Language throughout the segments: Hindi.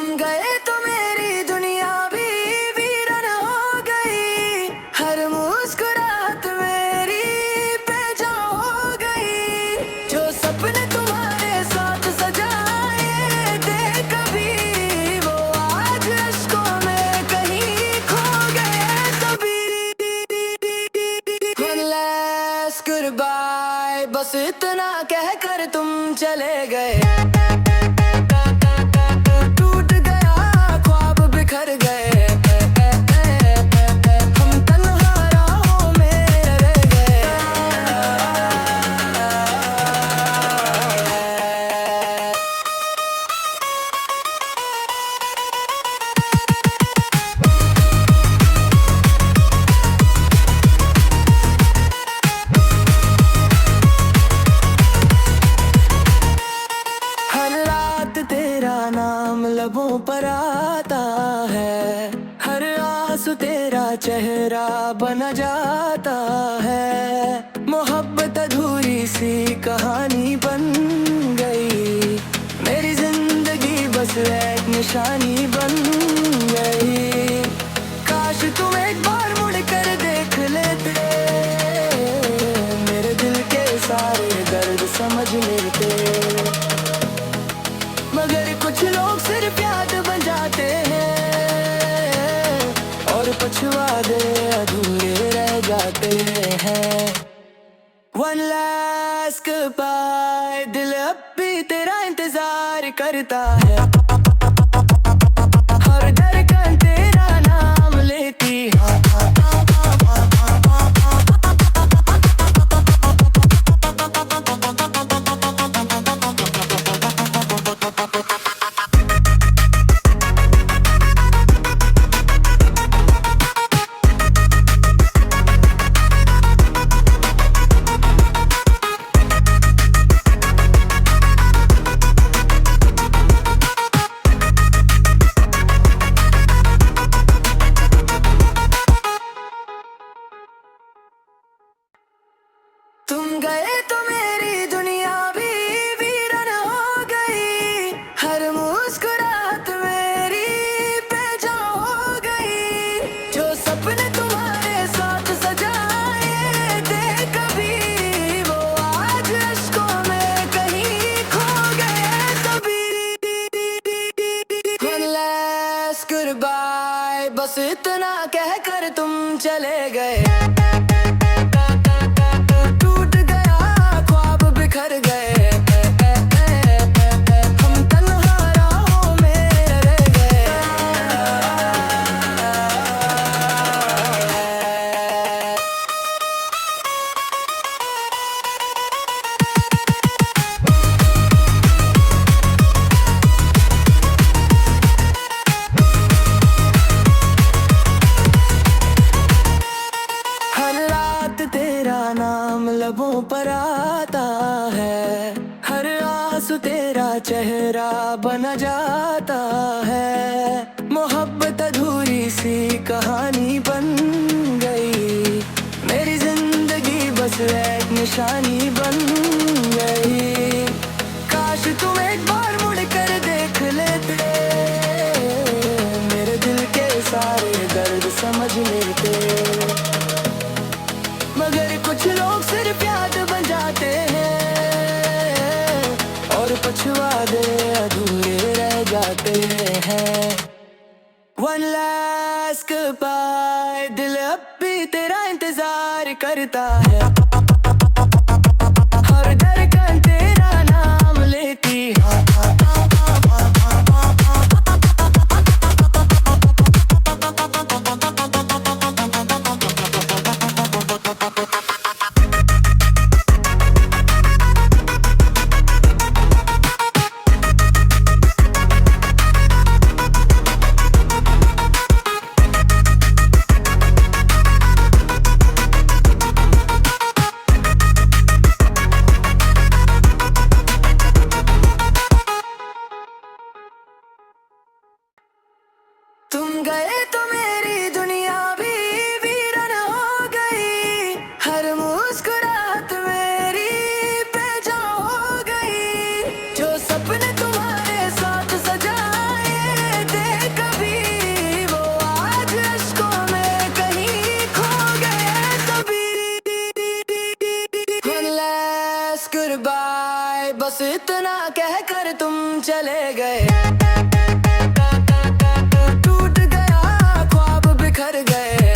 तुम गए तो मेरी दुनिया भी वीरान हो गई। हर मुस्कुराहट मेरी बेजान हो गई। जो सपने तुम्हारे साथ सजाए थे कभी, वो आज अश्कों में कहीं खो गए सभी। One last goodbye, बस इतना कहकर तुम चले गए। टूट गया ख्वाब बिखर गए, हम तन्हा राहों में रह गए। हर रात तेरा नाम लबों पर आता है, हर आंसू तेरा चेहरा बना जाता है। मोहब्बत अधूरी सी कहानी बन गई, मेरी जिंदगी बस एक निशानी बन गई। काश तुम एक बार मुड़ कर देख लेते, मेरे दिल के सारे दर्द समझ लेते। मगर कुछ लोग सिर्फ याद बन जाते हैं, और पछवाड़े अधूरे रह जाते हैं। One last goodbye, दिल अब भी तेरा इंतजार करता है। हर धड़कन तेरा नाम लेती है। तुम गए तो मेरी दुनिया भी वीरान हो गई। हर मुस्कुराहट मेरी बेजान हो गई। जो सपने तुम्हारे साथ सजाए थे कभी, वो आज अश्कों में कहीं खो गए सभी। One last goodbye, बस इतना कहकर तुम चले गए। टूट गया ख्वाब बिखर गए, हम तन्हा राहों में रह गए। हर रात तेरा नाम लबों पर आता है, हर आंसू तेरा चेहरा बना जाता है। मोहब्बत अधूरी सी कहानी बन गई, मेरी जिंदगी बस एक निशानी बन गई। काश तुम एक बार मुड़ कर देख लेते, मेरे दिल के सारे दर्द समझ लेते। मगर कुछ लोग सिर्फ याद बन जाते हैं, और पछवाड़े अधूरे रह जाते हैं। One last goodbye, दिल अब भी तेरा इंतजार करता है। हर धड़कन तेरा नाम लेती है। तुम गए तो मेरी दुनिया भी वीरान हो गई। हर मुस्कुराहट मेरी बेजान हो गई। जो सपने तुम्हारे साथ सजाए चले गए। टूट गया ख्वाब बिखर गए,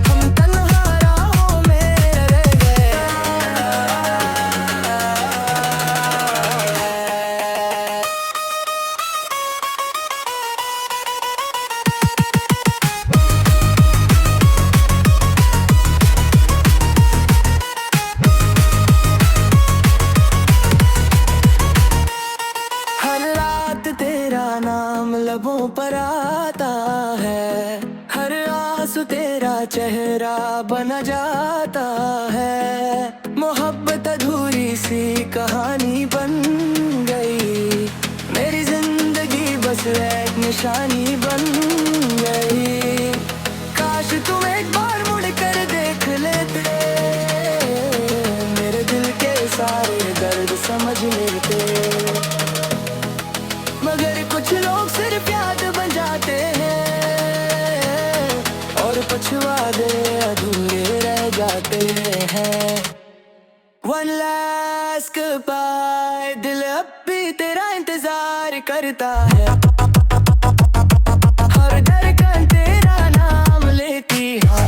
हम तन्हा राहों में रह गए। हर रात तेरा नाम लबों पर आता है, हर आंसू तेरा चेहरा बना जाता है। मोहब्बत अधूरी सी कहानी बन गई, मेरी जिंदगी बस एक निशानी बन गई। काश तुम एक बार मुड़ कर देख लेते, मेरे दिल के सारे दर्द समझ लेते। मगर कुछ लोग सिर्फ याद बन जाते हैं, और पछवादे अधूरे रह जाते हैं। One last goodbye, दिल अब भी तेरा इंतजार करता है। हर धड़कन तेरा नाम लेती है।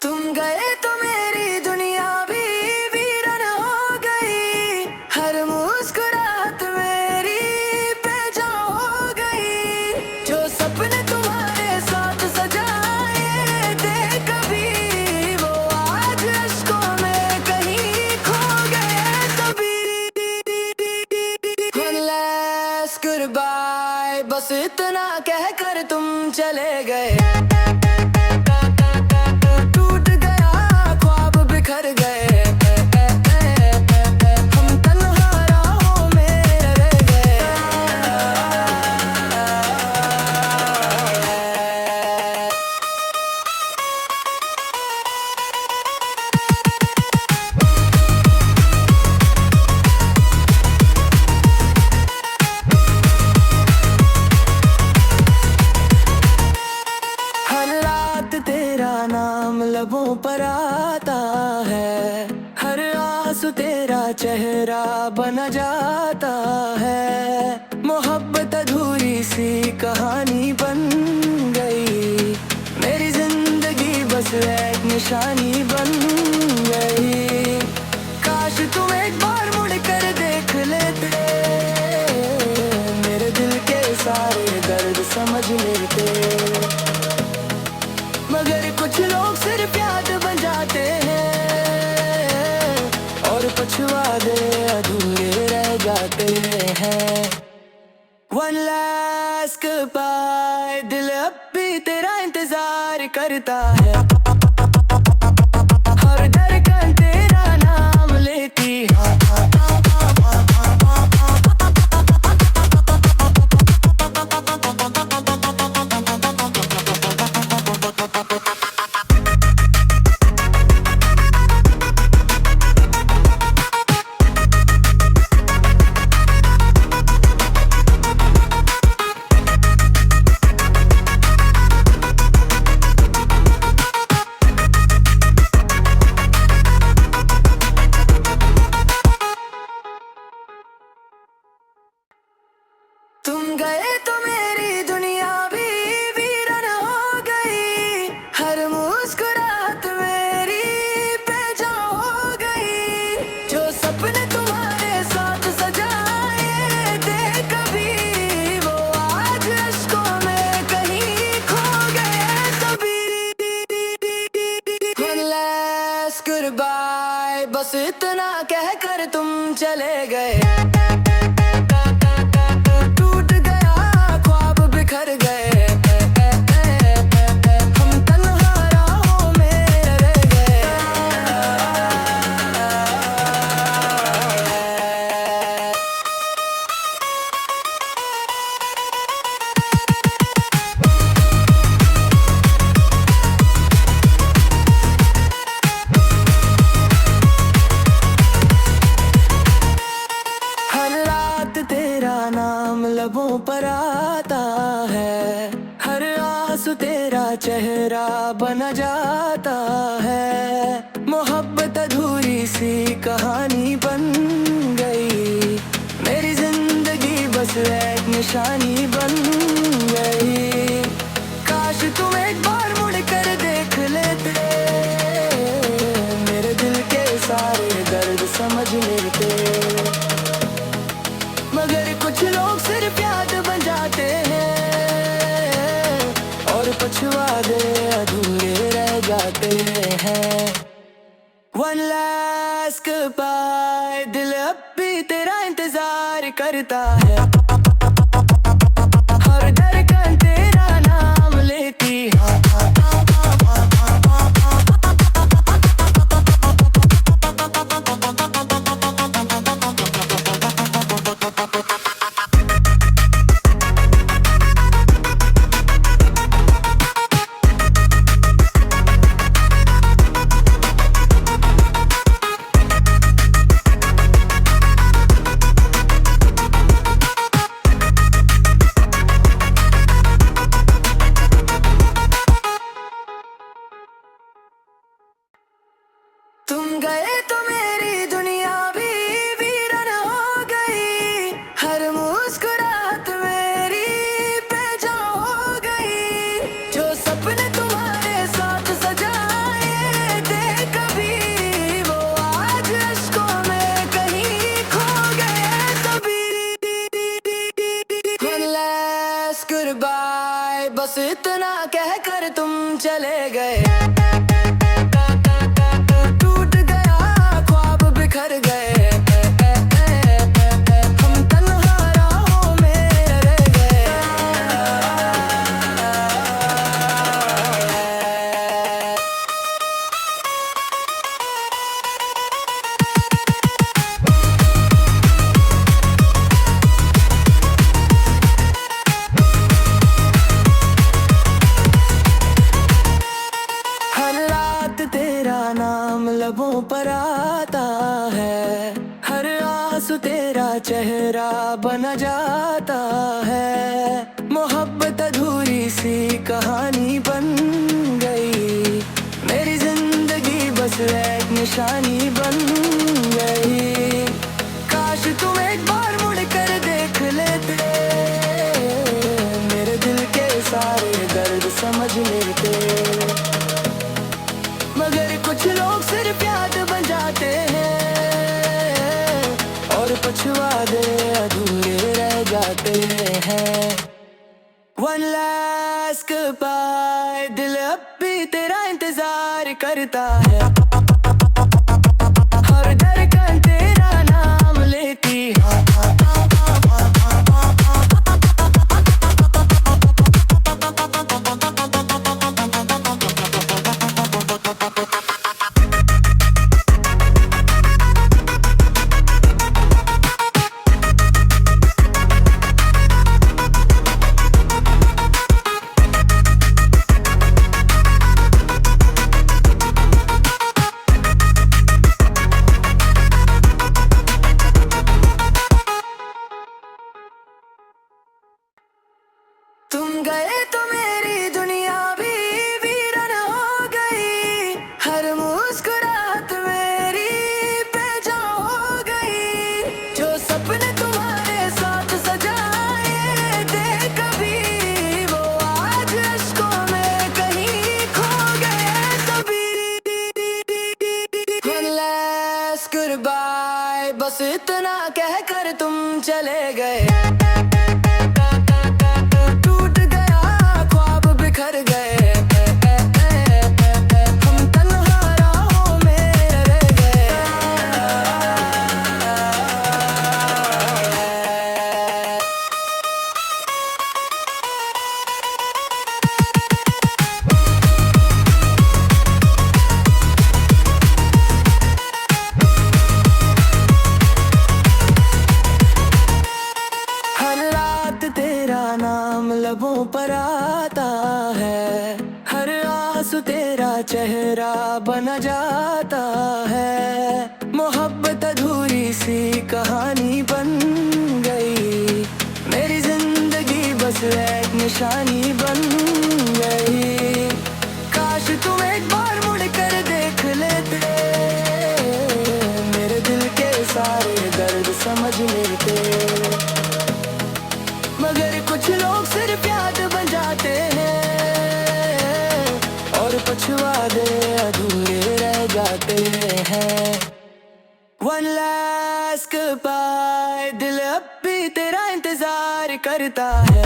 तुम गए तो मेरी दुनिया भी वीरान हो गई, हर मुस्कुराहट मेरी बेजान हो गई। जो सपने तुम्हारे साथ सजाए थे कभी, वो आज अश्कों में कहीं खो गए सभी। One last goodbye, बस इतना कहकर तुम चले गए। बिखर गए, हम तन्हा राहों में रह गए। हर रात तेरा नाम लबों पर आता है, हर आंसू तेरा चेहरा बना जाता है। मोहब्बत अधूरी सी कहानी बन गई, मेरी जिंदगी बस एक निशानी बन गई। काश तुम एक बार मुड़ कर देख लेते, मेरे दिल के सारे दर्द समझ लेते। मगर कुछ लोग सिर्फ याद बन जाते हैं, और पछवादे अधूरे रह जाते हैं। One last goodbye, दिल अब भी तेरा इंतजार करता है। हर धड़कन तेरा नाम लेती है। तुम गए तो मेरी दुनिया भी वीरान हो गई, हर मुस्कुराहट मेरी बेजान हो गई। जो सपने तुम्हारे साथ सजाए थे कभी, वो आज अश्कों में कहीं खो गए सभी। One last goodbye, बस इतना कहकर तुम चले गए। बिखर गए, हम तन्हा राहों में रह गए। बन गई। मेरी जिंदगी बस एक निशानी बन गई। काश तुम एक बार मुड़ कर देख लेते, मेरे दिल के सारे दर्द समझ लेते। मगर कुछ लोग सिर्फ याद बन जाते हैं और पछवाड़े अधूरे रह जाते हैं। One last goodbye, दिल अब भी तेरा इंतजार करता है। हर धड़कन तेरा नाम लेती है। तुम गए तो मेरी दुनिया भी वीरान हो गई। हर मुस्कुराहट मेरी बेजान हो गई। जो सपने तुम्हारे साथ सजाए थे कभी, वो आज अश्कों में कहीं खो गए सभी। One last goodbye, बस इतना कहकर तुम चले गए। नाम लबों पर आता है, हर आंसू तेरा चेहरा बना जाता है। मोहब्बत अधूरी सी कहानी बन गई। मेरी जिंदगी बस एक निशानी बन गई। काश तुम एक बार मुड़ कर देख लेते, मेरे दिल के सारे दर्द समझ लेते। मगर कुछ लोग सिर्फ याद बन जाते हैं और पछवाड़े अधूरे रह जाते हैं। One last goodbye, दिल अब भी तेरा इंतजार करता है। हर धड़कन तेरा नाम लेती है। तुम गए तो मेरी दुनिया भी वीरान हो गई। हर मुस्कुराहट मेरी बेजान हो गई। जो सपने तुम्हारे साथ सजाए थे कभी, वो आज अश्कों में कहीं खो गए सभी। One last goodbye, बस इतना कहकर तुम चले गए। नाम लबों पर आता है, हर आंसू तेरा चेहरा बना जाता है। मोहब्बत अधूरी सी कहानी बन गई। मेरी जिंदगी बस एक निशानी बन गई। काश तुम एक बार मुड़ कर देख लेते, मेरे दिल के साथ लास्ट बाय दिल अब भी तेरा इंतजार करता है,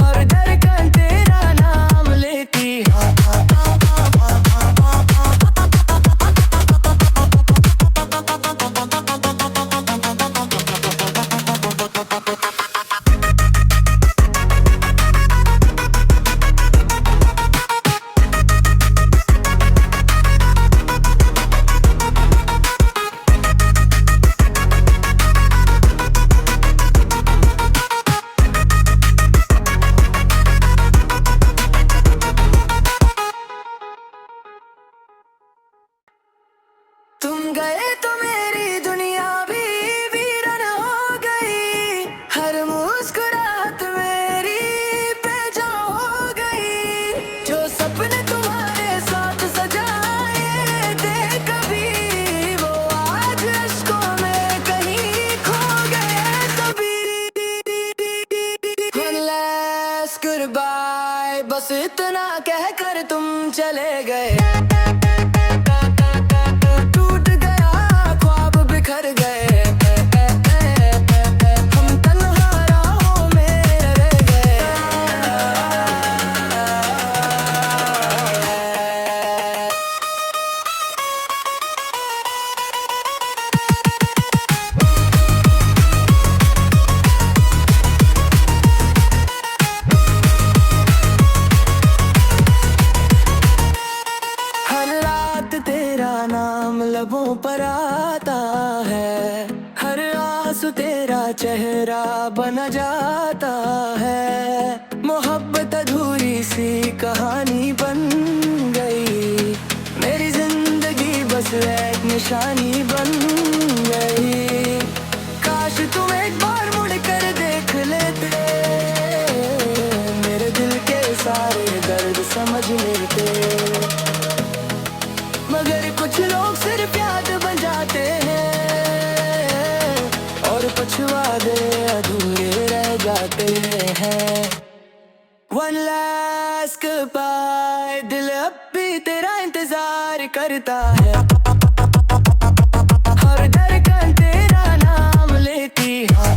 हर धड़कन तेरा नाम लेती है। तुम गए तो मेरी दुनिया भी वीरान हो गई, हर मुस्कुराहट मेरी बेजान हो गई। जो सपने तुम्हारे साथ सजाए थे कभी, वो आज अश्कों में कहीं खो गए सभी। One last goodbye, बस इतना कहकर तुम चले गए। लबों पर आता है, हर आंसू तेरा चेहरा बना जाता है। मोहब्बत अधूरी सी कहानी बन गई, मेरी जिंदगी बस एक निशानी बन गई। काश तुम एक बार मुड़ कर देख लेते, मेरे दिल के सारे दर्द समझ लेते। मगर कुछ लोग सिर्फ याद बन जाते हैं, और पछवाड़े अधूरे रह जाते हैं। One last goodbye, दिल अब भी तेरा इंतजार करता है, हर धड़कन तेरा नाम लेती है।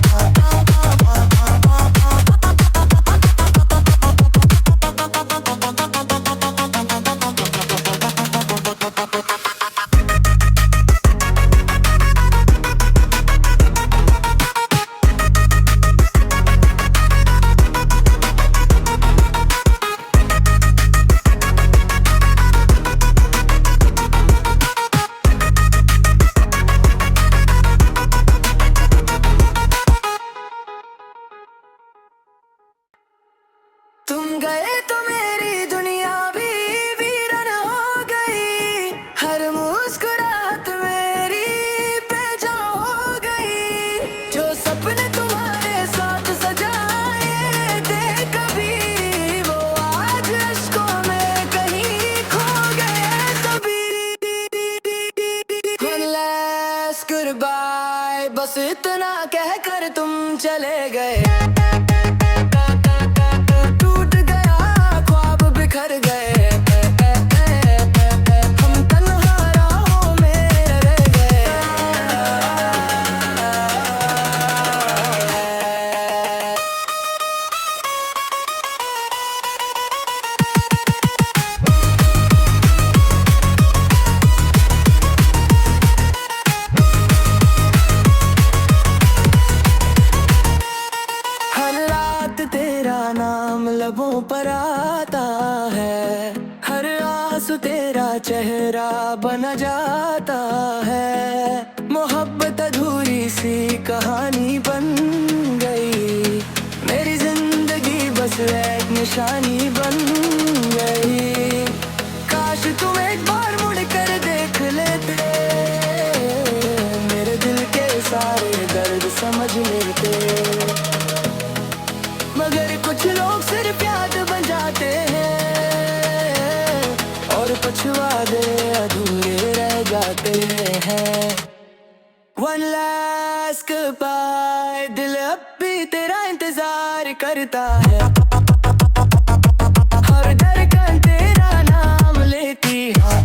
तुम गए तो मेरी दुनिया भी वीरान हो गई, हर मुस्कुराहट मेरी बेजान हो गई। जो सपने तुम्हारे साथ सजाए थे कभी, वो आज अश्कों में कहीं खो गए सभी। One last goodbye, बस इतना कहकर तुम चले गए। लबों पर आता है, हर आंसू तेरा चेहरा बना जाता है। मोहब्बत अधूरी सी कहानी बन गई, मेरी जिंदगी बस एक निशानी बन गई। काश तुम एक बार मुड़ कर देख लेते, मेरे दिल के सारे दर्द समझ लेते। मगर कुछ लोग सिर्फ याद बन जाते हैं, और पछवाड़े अधूरे रह जाते हैं। One last goodbye, दिल अब भी तेरा इंतजार करता है, हर धड़कन तेरा नाम लेती है।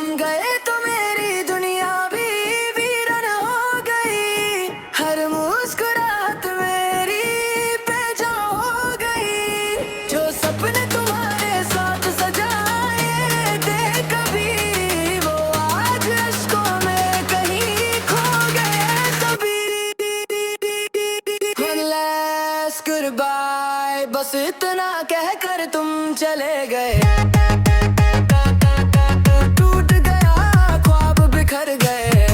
तुम गए तो मेरी दुनिया भी वीरान हो गई, हर मुस्कुराहट मेरी बेजान हो गई। जो सपने तुम्हारे साथ सजाए थे कभी, वो आज अश्कों में कहीं खो गए सभी। One last goodbye, बस इतना कहकर तुम चले गए। टूट गया ख्वाब बिखर गए,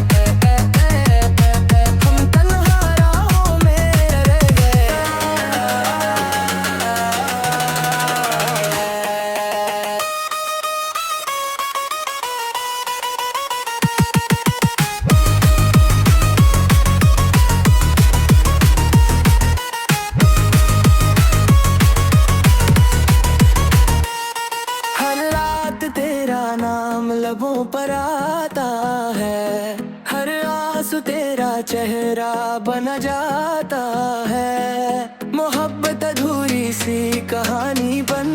हम तन्हा राहों में रह गए। हर रात तेरा नाम लबों पर आता है, हर आंसू तेरा चेहरा बन जाता है। मोहब्बत अधूरी सी कहानी बन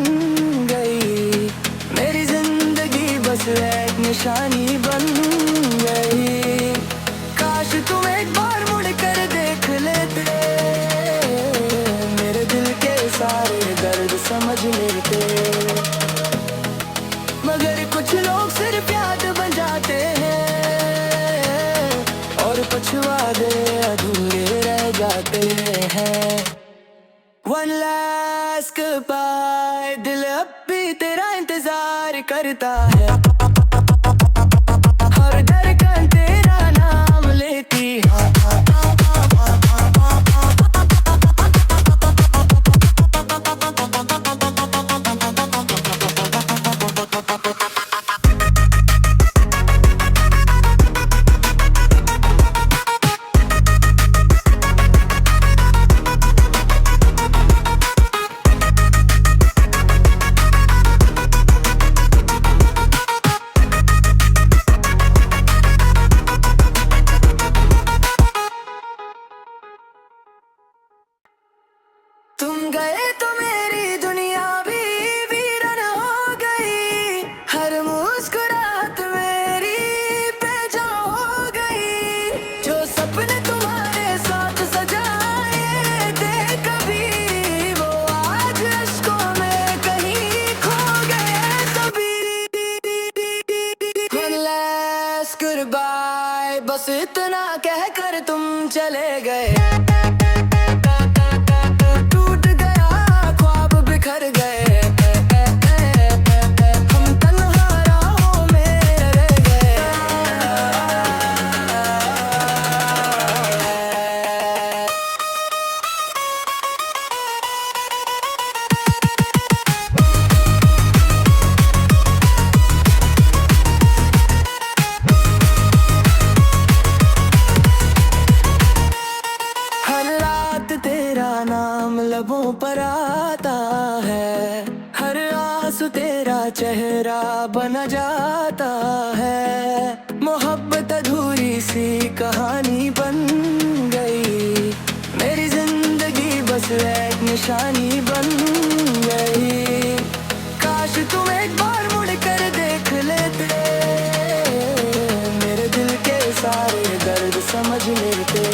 गई, मेरी जिंदगी बस एक निशानी बन गई। काश तुम एक बार मुड़ कर देख लेते, मेरे दिल के सारे दर्द समझ लेते। मगर कुछ लोग सिर्फ याद बन जाते हैं, और पछवाड़े अधूरे रह जाते हैं। One last goodbye, दिल अब भी तेरा इंतजार करता है, हर धड़कन तेरा नाम लेती है। तुम गए तो मेरी दुनिया भी वीरान हो गई, हर मुस्कुराहट मेरी बेजान हो गई। जो सपने तुम्हारे साथ सजाए थे कभी, वो आज अश्कों में कहीं खो गए सभी। One last goodbye, बस इतना कहकर तुम चले गए। टूट गया ख्वाब बिखर गए, हम तन्हा राहों में रह गए। हर रात तेरा नाम लबों पर आता है, हर आंसू तेरा चेहरा बन जाता है। मोहब्बत अधूरी सी कहानी बन गई, मेरी जिंदगी बस एक निशानी बन गई। काश तुम एक बार मुड़ कर देख लेते, मेरे दिल के सारे दर्द समझ लेते।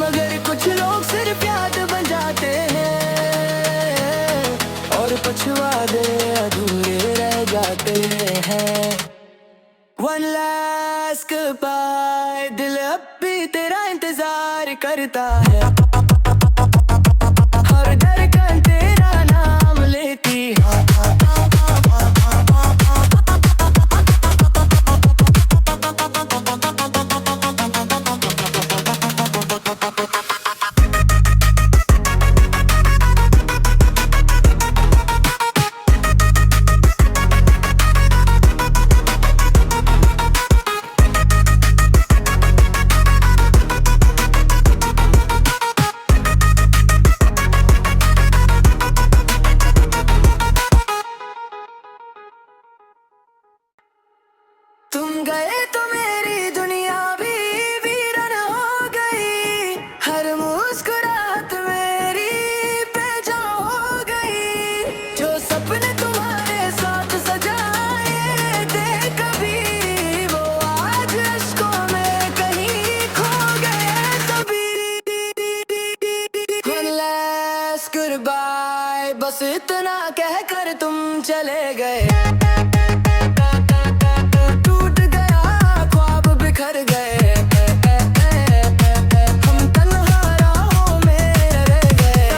मगर कुछ लोग सिर्फ याद बन जाते हैं, और पछवाड़े अधूरे रह जाते हैं। One last goodbye, दिल अब भी तेरा इंतजार करता है, हर धड़कन तेरा नाम लेती है। तुम गए तो मेरी दुनिया भी वीरान हो गई, हर मुस्कुराहट मेरी बेजान हो गई। जो सपने तुम्हारे साथ सजाए चले गए। टूट गया ख्वाब बिखर गए, हम तन्हा राहों में रह गए।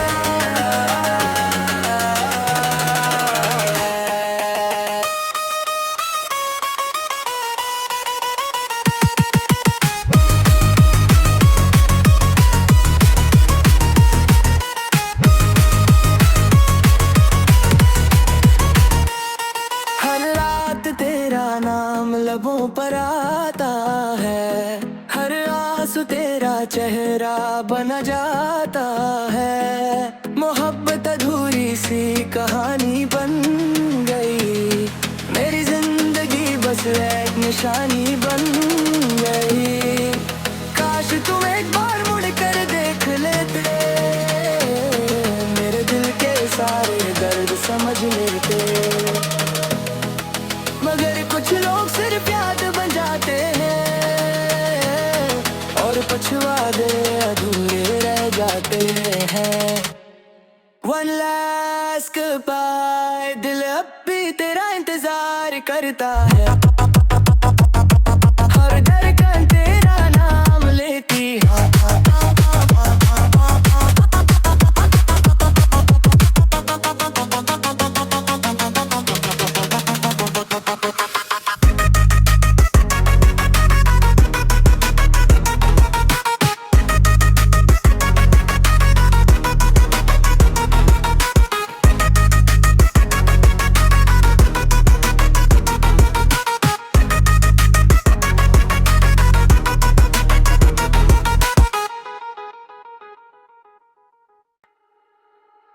हर रात तेरा नाम लबों पर आता है, हर आंसू तेरा चेहरा बना जाता है। मोहब्बत अधूरी सी कहानी बन गई, मेरी जिंदगी बस एक निशानी बन गई। काश तुम एक बार मुड़ कर देख लेते, मेरे दिल के सारे दर्द समझ लेते। मगर कुछ लोग सिर्फ याद बन जाते हैं, और पछवाड़े अधूरे रह जाते हैं। One last goodbye, दिल अब भी तेरा इंतजार करता है। हर धड़कन तेरा नाम लेती है।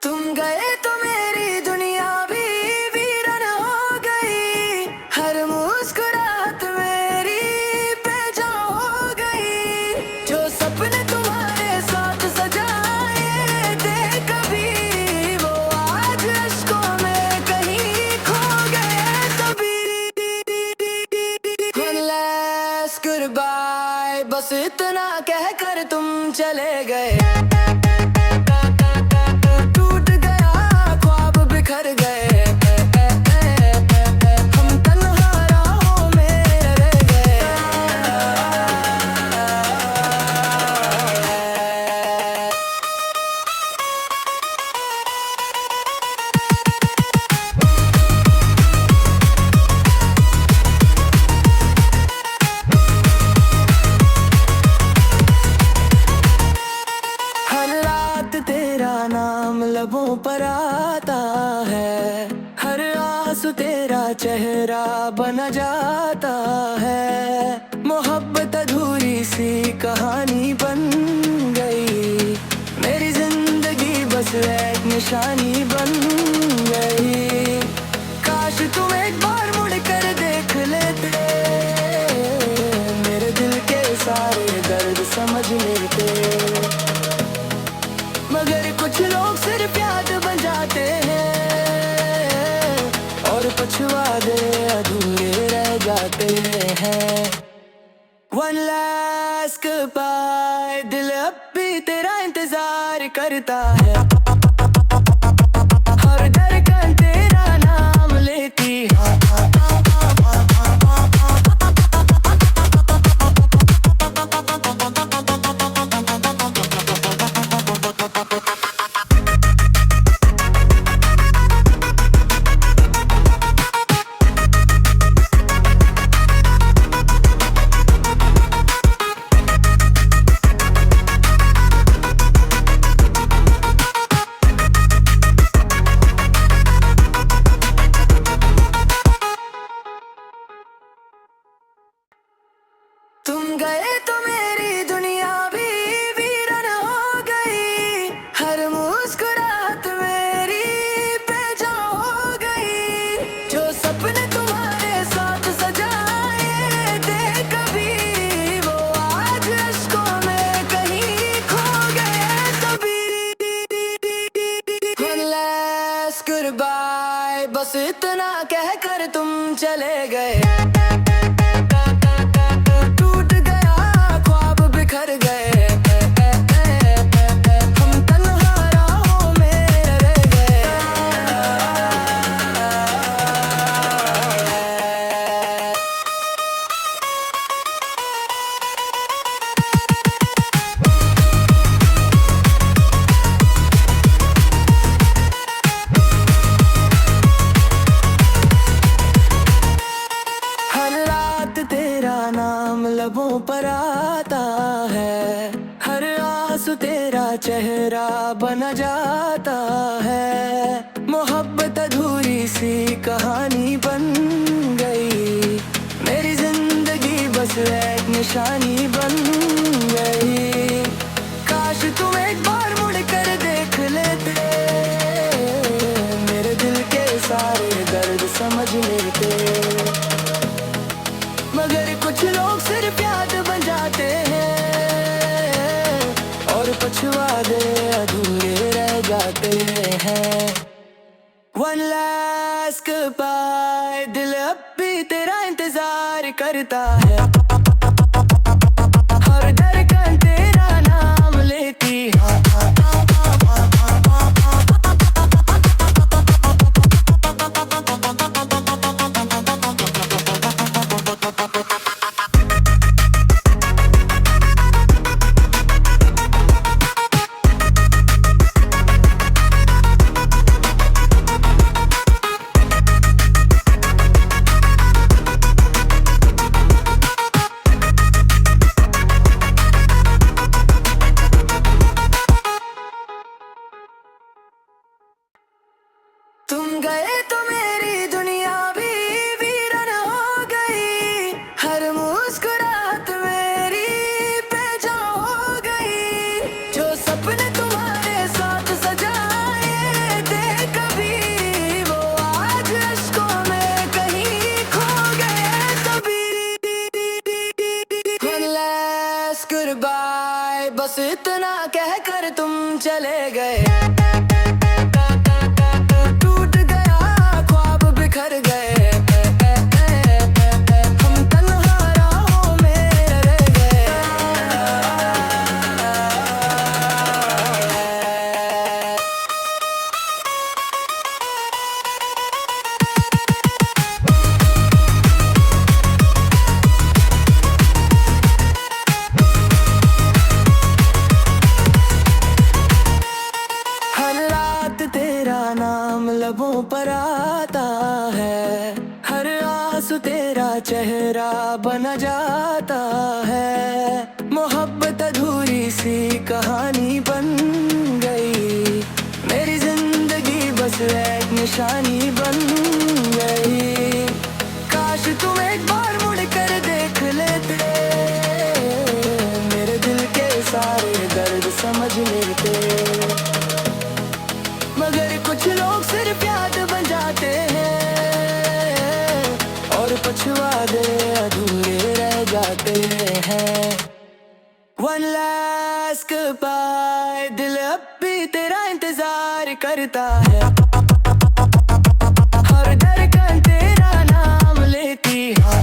तुम गए तो मेरी दुनिया भी वीरान हो गई, हर मुस्कुराहट मेरी बेजान हो गई। जो सपने तुम्हारे साथ सजाए थे कभी, वो आज अश्कों में कहीं खो गए सभी। One last goodbye, बस इतना कहकर तुम चले गए। बिखर गए, हम तन्हा राहों में रह गए। हर रात तेरा नाम लबों पर आता है, हर आंसू तेरा चेहरा बना जाता है। मोहब्बत अधूरी सी कहानी बन गई, मेरी जिंदगी बस एक निशानी बन गई। काश तुम एक बार मुड़ कर देख लेते, मेरे दिल के सारे दर्द समझ लेते। मगर कुछ लोग सिर्फ याद बन जाते हैं, और पछवाड़े अधूरे रह जाते हैं। One last goodbye, दिल अब भी तेरा इंतजार करता है। हर धड़कन तेरा नाम लेती है। तुम गए तो मेरी दुनिया भी वीरान हो गई, हर मुस्कुराहट मेरी बेजान हो गई। जो सपने तुम्हारे साथ सजाए थे कभी, वो आज अश्कों में कहीं खो गए सभी। One last goodbye, बस इतना कहकर तुम चले गए। बिखर गए, हम तन्हा राहों में रह गए। लबों पर आता है, हर आंसू तेरा चेहरा बना जाता है। मोहब्बत अधूरी सी कहानी बन गई, मेरी जिंदगी बस एक निशानी बन गई। काश तुम एक बार मुड़ कर देख लेते, मेरे दिल के सारे दर्द समझ लेते। मगर कुछ लोग सिर्फ याद बन जाते हैं और पछवाड़े अधूरे रह जाते हैं। One last goodbye, दिल अब भी तेरा इंतजार करता है, हर धड़कन तेरा नाम लेती है। तुम गए तो मेरी दुनिया भी वीरान हो गई, हर मुस्कुराहट मेरी बेजान हो गई। जो सपने तुम्हारे साथ सजाए थे कभी, वो आज अश्कों में कहीं खो गए सभी। One last goodbye, बस इतना कहकर तुम चले गए। नाम लबों पर आता है, हर आंसू तेरा चेहरा बना जाता है। मोहब्बत अधूरी सी कहानी बन गई, मेरी जिंदगी बस एक निशानी बन गई। काश तुम एक बार मुड़ कर देख लेते, मेरे दिल के सारे दर्द समझ लेते। मगर कुछ लोग सिर्फ याद बन जाते हैं और पछवाड़े अधूरे रह जाते हैं। One last goodbye, दिल अब भी तेरा इंतजार करता है, हर धड़कन तेरा नाम लेती है।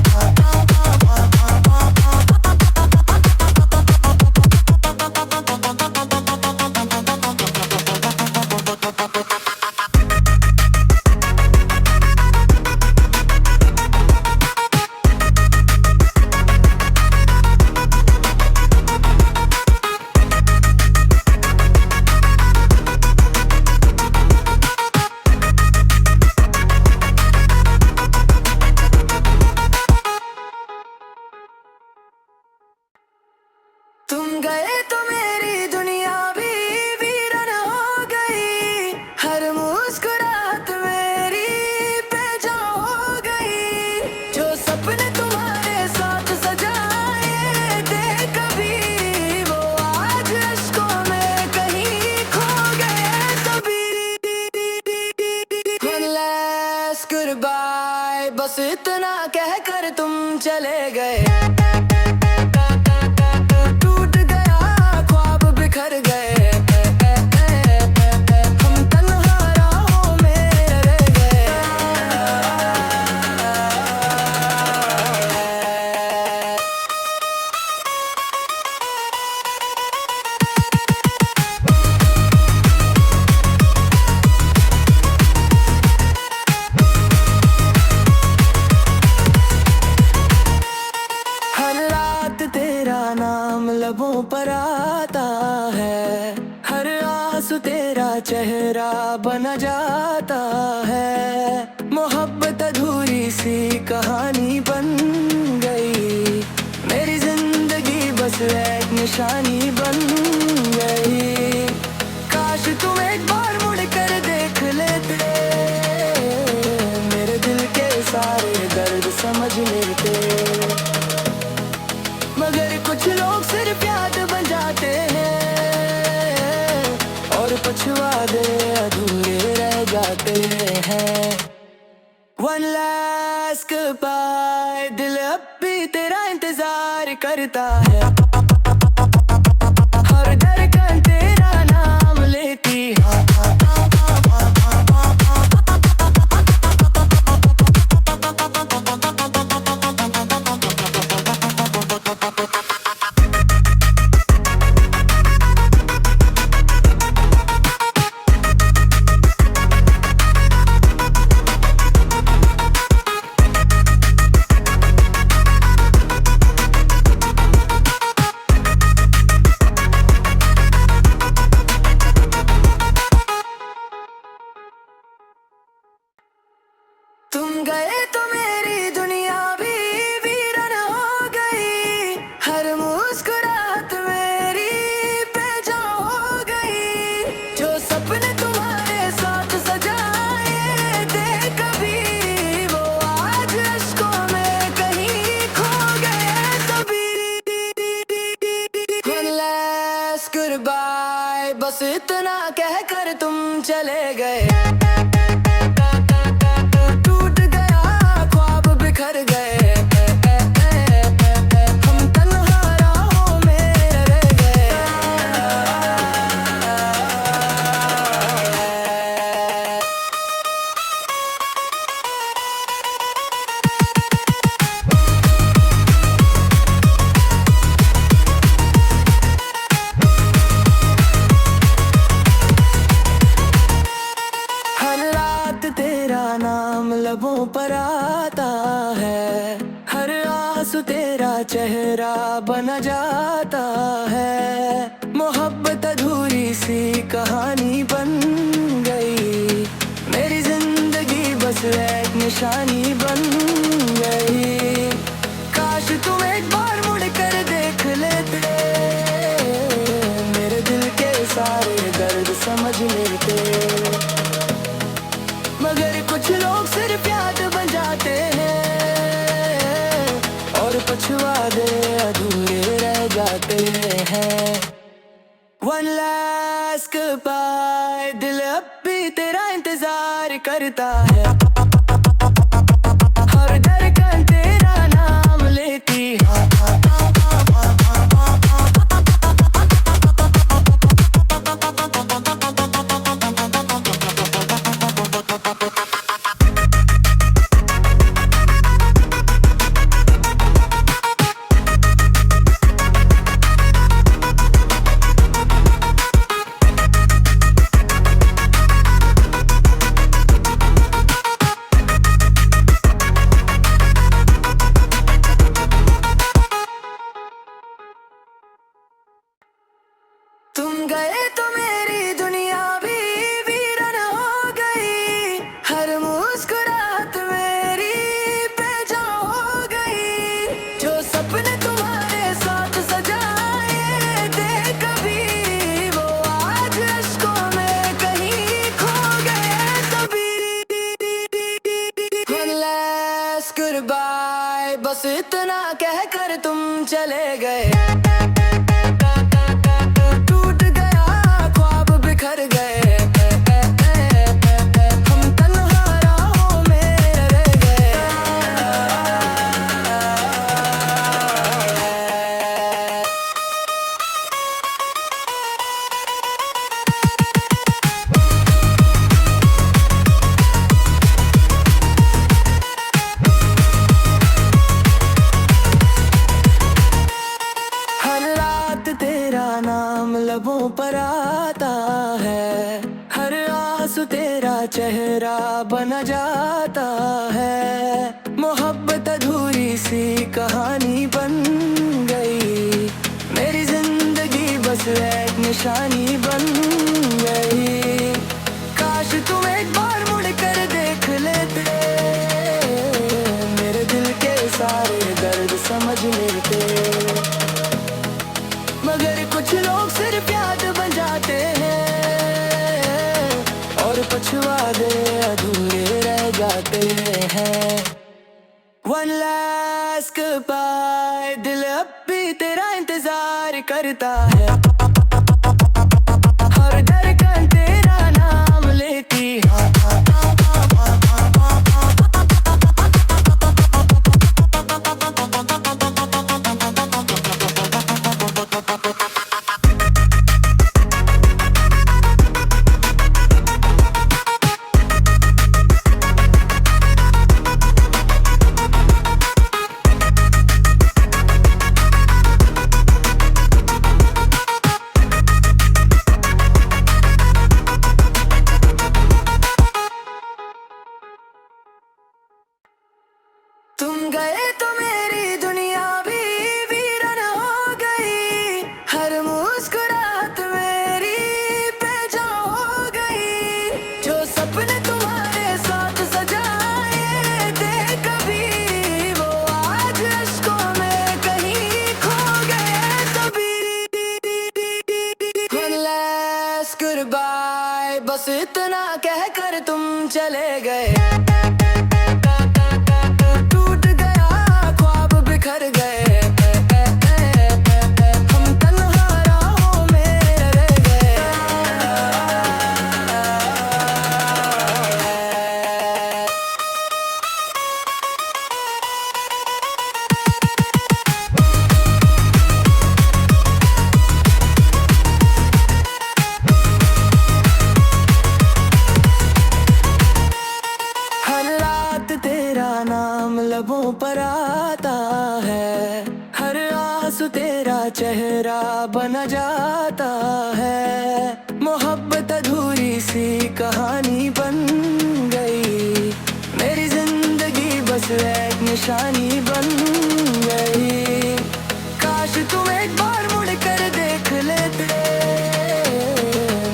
तुम गए तो मेरी दुनिया भी वीरान हो गई, हर मुस्कुराहट मेरी बेजान हो गई। जो सपने तुम्हारे साथ सजाए थे कभी, वो आज अश्कों में कहीं खो गए सभी। One last goodbye, बस इतना कहकर तुम चले गए। लबों पर आता है, हर आंसू तेरा चेहरा बना जाता है। मोहब्बत अधूरी सी कहानी बन गई, मेरी पाए दिल अब भी तेरा इंतजार करता है। हर धड़कन तेरा नाम लेती है। तुम गए तो मेरी दुनिया भी वीरान हो गई। हर मुस्कुराहट मेरी बेजान हो गई। जो सपने तुम्हारे साथ सजाए थे कभी, वो आज अश्कों में कहीं खो गए सभी। One last goodbye, बस इतना कहकर तुम चले गए। लबों पर आता है, हर आंसू तेरा चेहरा बना जाता है। मोहब्बत अधूरी सी कहानी बन गई। मेरी जिंदगी बस एक निशानी बन गई। काश तुम एक बार मुड़ कर देख लेते, मेरे दिल के सारे दर्द समझ लेते। मगर कुछ लोग सिर्फ याद बन जाते हैं और पछवाड़े अधूरे रह जाते हैं। One last goodbye, दिल अब भी तेरा इंतजार करता है। हर धड़कन तेरा नाम लेती है। तुम गए तो मेरी दुनिया भी वीरान हो गई। हर मुस्कुराहट मेरी बेजान हो गई। जो सपने तुम्हारे साथ सजाए थे कभी, वो आज अश्कों में कहीं खो गए सभी। One last goodbye, बस इतना कहकर तुम चले गए। लबों पर आता है, हर आंसू तेरा चेहरा बना जाता है। मोहब्बत अधूरी सी कहानी बन गई। मेरी जिंदगी बस एक निशानी बन गई। काश तुम एक बार मुड़ कर देख लेते, मेरे दिल के सारे दर्द समझ लेते। मगर कुछ लोग सिर्फ याद बन जाते हैं और पछवाड़े अधूरे रह जाते हैं। One last goodbye, दिल अब भी तेरा इंतजार करता है। हर धड़कन तेरा नाम लेती है। चले गए। टूट गया ख्वाब बिखर गए, हम तन्हा राहों में रह गए। हर रात तेरा नाम लबों पर आता है, हर आंसू तेरा चेहरा बना जाता है। मोहब्बत अधूरी सी कहानी बन गई, मेरी जिंदगी बस एक निशानी बन गई। काश तुम एक बार मुड़ कर देख लेते,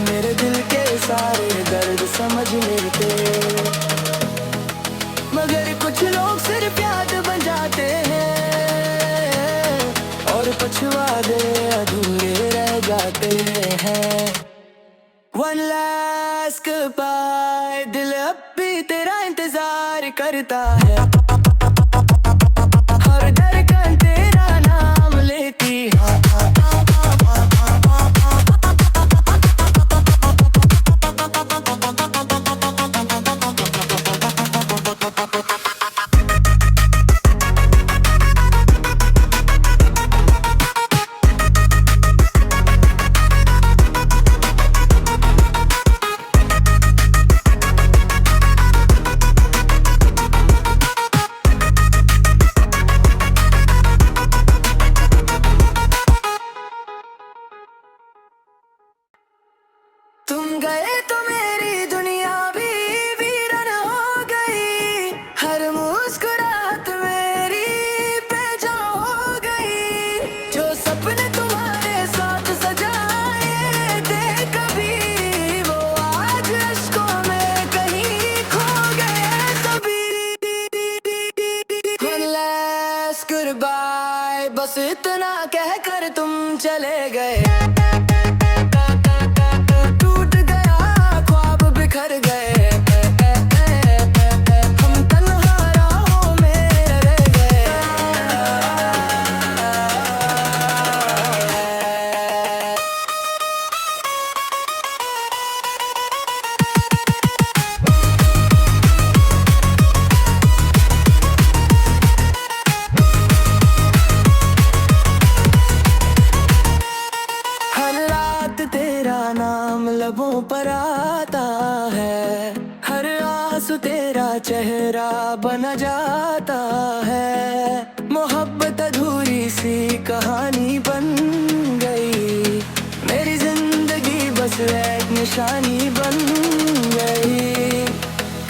मेरे दिल के सारे दर्द समझ लेते। मगर कुछ लोग सिर्फ याद बन जाते हैं, और पछवादे अधूरे रह जाते हैं। One last goodbye, दिल अब भी तेरा इंतजार करता है। हर धड़कन तेरा नाम लेती है। तुम गए तो मेरी दुनिया भी वीरान हो गई, हर मुस्कुराहट मेरी बेजान हो गई। जो सपने तुम्हारे साथ सजाए थे कभी, वो आज अश्कों में कहीं खो गए सभी। One last goodbye, बस इतना कहकर तुम चले गए। बिखर गए, हम तन्हा राहों में रह गए। हर रात तेरा नाम लबों पर आता है, हर आंसू तेरा चेहरा बना जाता है। मोहब्बत अधूरी सी कहानी बन गई, मेरी जिंदगी बस एक निशानी बन गई।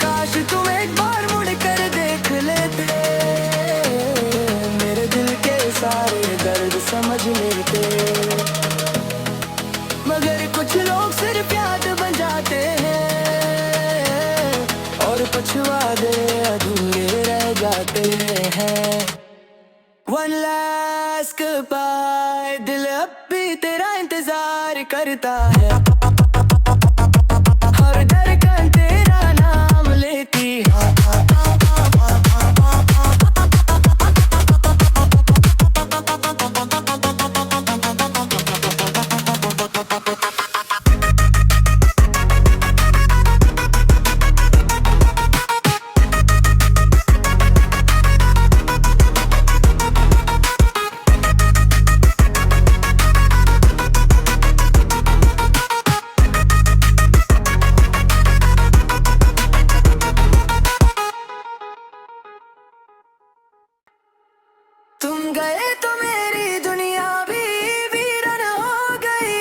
काश तुम एक बार मुड़ कर देख लेते, मेरे दिल के सारे दर्द समझ लेते। मगर कुछ लोग सिर्फ याद बन जाते हैं, और पछवादे अधूरे रह जाते हैं। One last goodbye, दिल अब भी तेरा इंतजार करता है। हर धड़कन तेरा नाम लेती है। तुम गए तो मेरी दुनिया भी वीरान हो गई,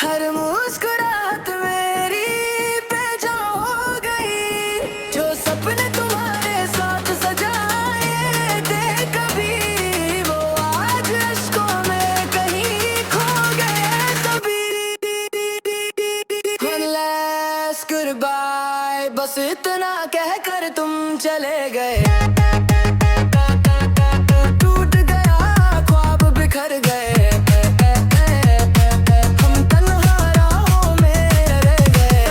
हर मुस्कुराहट मेरी बेजान हो गई। जो सपने तुम्हारे साथ सजाए थे कभी, वो आज अश्कों में कहीं खो गए सभी। One last goodbye, बस इतना कहकर तुम चले गए। बिखर गए, हम तन्हा राहों में रह गए।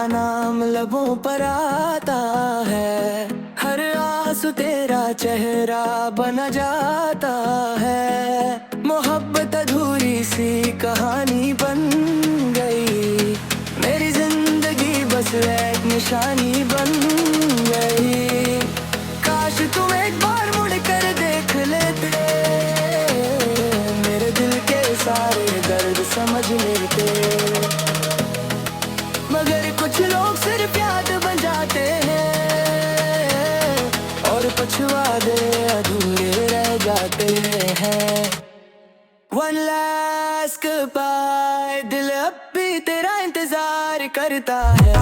नाम लबों पर आता है, हर आंसू तेरा चेहरा बना जाता है। मोहब्बत अधूरी सी कहानी बन गई, मेरी जिंदगी बस एक निशानी बन गई। काश तुम एक बार मुड़ कर देख लेते, मेरे दिल के सारे दर्द समझ लेते। मगर कुछ लोग सिर्फ याद बन जाते हैं, और पछवाड़े अधूरे रह जाते हैं। One last goodbye, दिल अब भी तेरा इंतजार करता है।